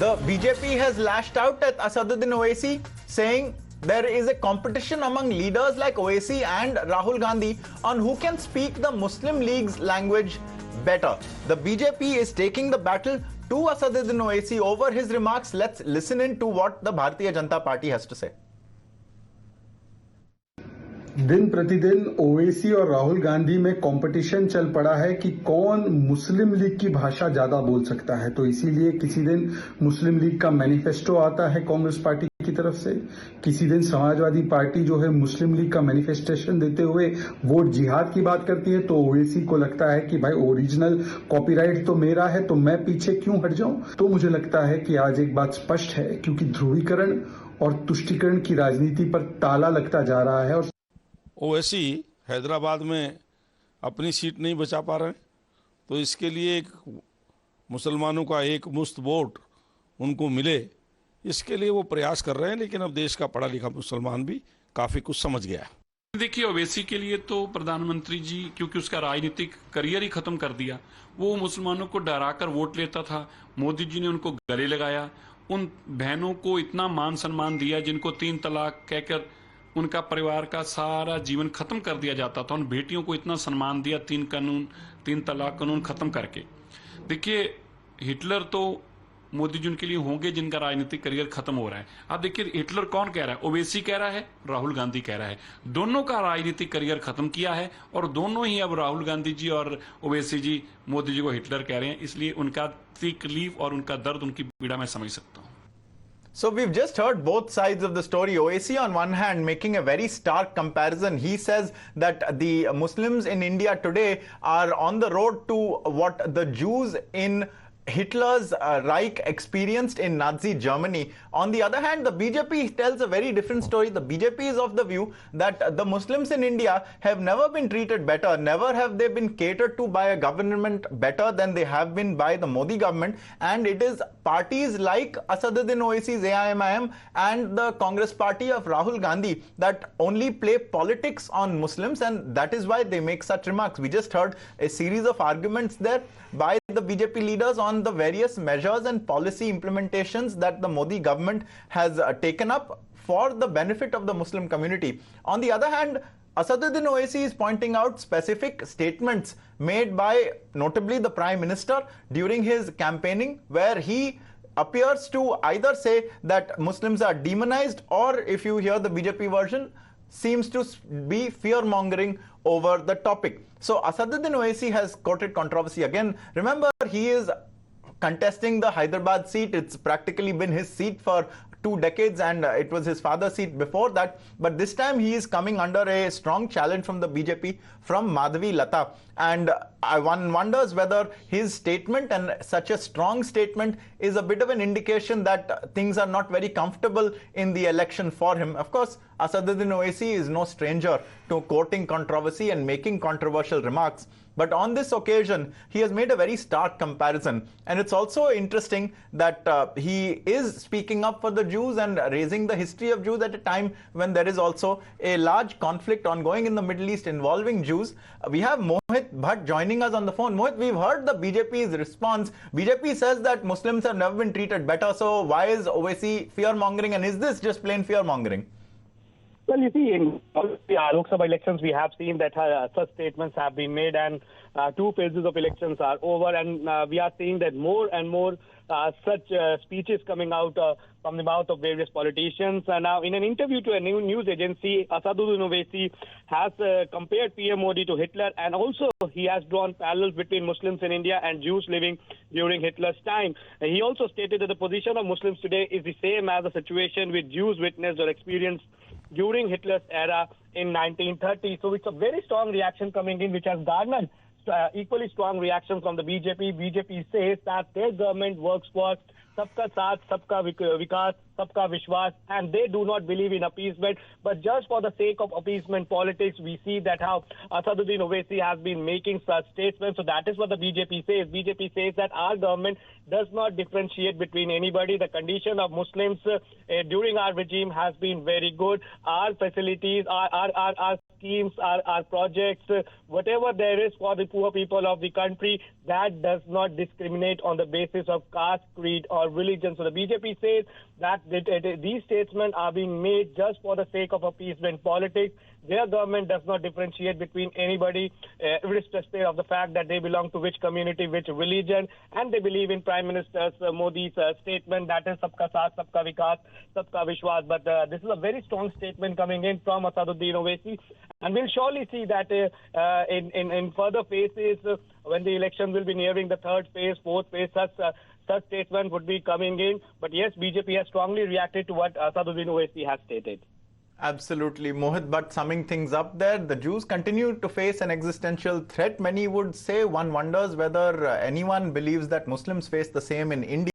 The BJP has lashed out at Asaduddin Owaisi, saying there is a competition among leaders like Owaisi and Rahul Gandhi on who can speak the Muslim League's language better. The BJP is taking the battle to Asaduddin Owaisi over his remarks. Let's listen in to what the Bharatiya Janata Party has to say. दिन प्रतिदिन ओवैसी और राहुल गांधी में competition चल पड़ा है कि कौन मुस्लिम league की भाषा ज्यादा बोल सकता है। तो इसीलिए किसी दिन मुस्लिम लीग का मैनिफेस्टो आता है कांग्रेस पार्टी की तरफ से, किसी दिन समाजवादी पार्टी जो है मुस्लिम लीग का मैनिफेस्टेशन देते हुए वोट जिहाद की बात करती है। तो ओवैसी को लगता है कि भाई ओरिजिनल कॉपीराइट तो मेरा है, तो मैं पीछे क्यों हट जाऊं। तो मुझे लगता है कि आज एक बात स्पष्ट है, क्योंकि ध्रुवीकरण और तुष्टीकरण की राजनीति पर ताला लगता जा रहा है। और ओवैसी हैदराबाद में अपनी सीट नहीं बचा पा रहे, तो इसके लिए एक मुसलमानों का एक मुश्त वोट उनको मिले, इसके लिए वो प्रयास कर रहे हैं। लेकिन अब देश का पढ़ा लिखा मुसलमान भी काफ़ी कुछ समझ गया है। देखिए, ओवैसी के लिए तो प्रधानमंत्री जी, क्योंकि उसका राजनीतिक करियर ही खत्म कर दिया, वो मुसलमानों को डराकर वोट लेता था। मोदी जी ने उनको गले लगाया, उन बहनों को इतना मान सम्मान दिया जिनको 3 तलाक कहकर उनका परिवार का सारा जीवन खत्म कर दिया जाता था। उन बेटियों को इतना सम्मान दिया 3 तलाक कानून खत्म करके। देखिए, हिटलर तो मोदी जी उनके लिए होंगे जिनका राजनीतिक करियर खत्म हो रहा है। अब देखिए, हिटलर कौन कह रहा है? ओवैसी कह रहा है, राहुल गांधी कह रहा है। दोनों का राजनीतिक करियर खत्म किया है और दोनों ही अब राहुल गांधी जी और ओवैसी जी मोदी जी को हिटलर कह रहे हैं। इसलिए उनका तकलीफ और उनका दर्द, उनकी पीड़ा मैं समझ सकता हूँ। So we've just heard both sides of the story. Owaisi on one hand making a very stark comparison. He says that the Muslims in India today are on the road to what the Jews in Hitler's Reich experienced in Nazi Germany. On the other hand, the BJP tells a very different story. The BJP is of the view that the Muslims in India have never been treated better. Never have they been catered to by a government better than they have been by the Modi government. And it is parties like Asaduddin Owaisi's AIMIM and the Congress party of Rahul Gandhi that only play politics on Muslims, and that is why they make such remarks. We just heard a series of arguments there by the BJP leaders on the various measures and policy implementations that the Modi government has taken up for the benefit of the Muslim community. On the other hand, Asaduddin Owaisi is pointing out specific statements made by notably the Prime Minister during his campaigning, where he appears to either say that Muslims are demonized, or if you hear the BJP version, seems to be fear-mongering over the topic. So Asaduddin Owaisi has courted controversy again. Remember, he is contesting the Hyderabad seat. It's practically been his seat for 2 decades, and it was his father's seat before that. But this time he is coming under a strong challenge from the BJP, from Madhavi Lata. And one wonders whether his statement, and such a strong statement, is a bit of an indication that things are not very comfortable in the election for him. Of course, Asaduddin Owaisi is no stranger to courting controversy and making controversial remarks. But on this occasion, he has made a very stark comparison. And it's also interesting that he is speaking up for the Jews and raising the history of Jews at a time when there is also a large conflict ongoing in the Middle East involving Jews. We have Mohit Bhatt joining us on the phone. Mohit, we've heard the BJP's response. BJP says that Muslims have never been treated better. So why is Owaisi fear-mongering, and is this just plain fear-mongering? Well, you see, in all the Lok Sabha elections, we have seen that such statements have been made, and 2 phases of elections are over, and we are seeing that more and more such speeches coming out from the mouth of various politicians. And now, in an interview to a new news agency, Asaduddin Owaisi has compared PM Modi to Hitler, and also he has drawn parallels between Muslims in India and Jews living during Hitler's time. He also stated that the position of Muslims today is the same as the situation which Jews witnessed or experienced during Hitler's era in 1930. So it's a very strong reaction coming in, which has garnered equally strong reaction from the BJP. BJP says that their government works for Sabka Saath, Sabka Vikas, Sabka Vishwas, and they do not believe in appeasement. But just for the sake of appeasement politics, we see that how Asaduddin Owaisi has been making such statements. So that is what the BJP says. BJP says that our government does not differentiate between anybody. The condition of Muslims during our regime has been very good. Our facilities, our schemes, our projects, whatever there is for the poor people of the country, that does not discriminate on the basis of caste, creed, or religion. So the BJP says that these statements are being made just for the sake of appeasement politics. Their government does not differentiate between anybody, irrespective of the fact that they belong to which community, which religion, and they believe in Prime Minister Modi's statement that is Sabka Saath, Sabka Vikas, Sabka Vishwas. But this is a very strong statement coming in from Asaduddin Owaisi, and we'll surely see that in further phases, when the election will be nearing the third phase, fourth phase, such statement would be coming in. But yes, BJP has strongly reacted to what Asaduddin Owaisi has stated. Absolutely, Mohit. But summing things up there, the Jews continue to face an existential threat. Many would say, one wonders whether anyone believes that Muslims face the same in India.